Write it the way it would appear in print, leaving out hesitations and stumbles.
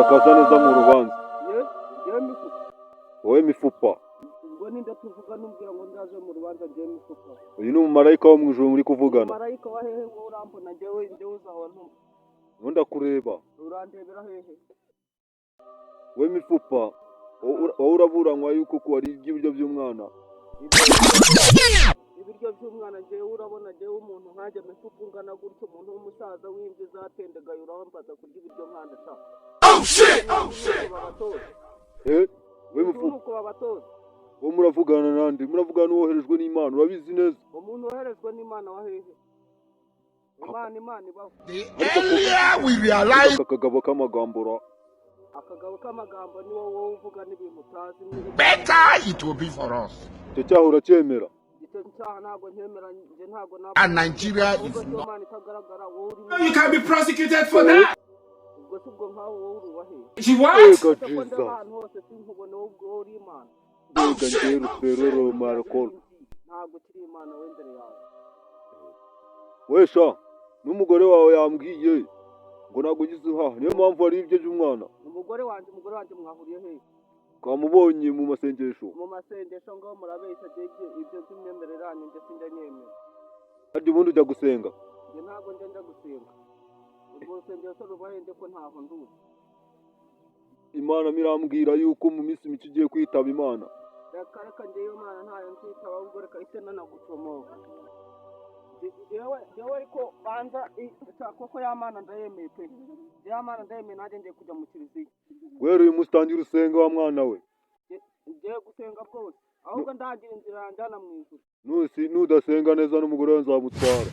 urakaza neza mu rubanza. Ye mifupa. Wowe mifupa. Ngo ninde tuvuga numbwira ngo ndaje mu rubanza je mifupa. Uyu ni umumarayika wo mu ijuru muri kuvugana. Umumarayika wa hehe ngo urambona jewe uzaho ntumva. Nkunda kureba. Urandebera hehe? Wowe mifupa. Wowe uraburanywa yuko ko ari ibiryo by'umwana. Ibiryo by'umwana jewe urabona jewe umuntu nkaje mifupa ungana gutyo umuntu w'umusaza w'imvi zatendegaye urambaza kurya ibiryo nkanda shaka. Oh shit! We mifupa. Nuko babatoza. Wo muravugana nande? Muravugana woherejwe n'Imana, urabizi neza. Umuntu woherejwe n'Imana wa hehe? Imana ibaho. We realize akagabo k'amagambura. Akagabo k'amagambo ni wowe uvuga n'ibintu utazi. better it will be for us. Icyo cyaha uracyemera? Icyo cyaha ntabwo nkemera nje ntabwo nabo. And Nigeria is not. You can be prosecuted for that. Ubwo subwo nkaho wowe urubahe. She what? Ahantu hose sinkubone ubwo uri Imana. Mbega njye ruferero marakoro. Ntabwo kiri Imana wendere yawe. Wesha, n'umugore wawe yambwiye ngo ntabwo ugize uhaha, niyo mpamvu ari ibyo by'umwana. Umugore wanjye mwahuriye he? Kamubonye mu masengesho. Mu masengesho ngo murabeshya ibyo by'imyemerere yanyu nje sinjanyemera. Hadi ubundi ujya gusenga. Nje ntabwo njya gusenga. Ubwo sengesho rubahende ko ntaho nduzi. Imana mirambwira yuko mu minsi mike ugiye kwitaba Imana. Reka ngeyo Imana ntayo nzitaba ahubwo reka ise nanagucomoka. Jewe ariko banza koko ya Mana ndayemeye pe. Ya Mana ndayemeye nanjye ngiye kujya mu kiliziya. Wero uyu mustangira usenga wa mwana we. Ngiye gusenga bwose. Ahubwo ndagira inzira yanjyana mu ijuru. Nudasenga neza n'umugore we nzamutwara.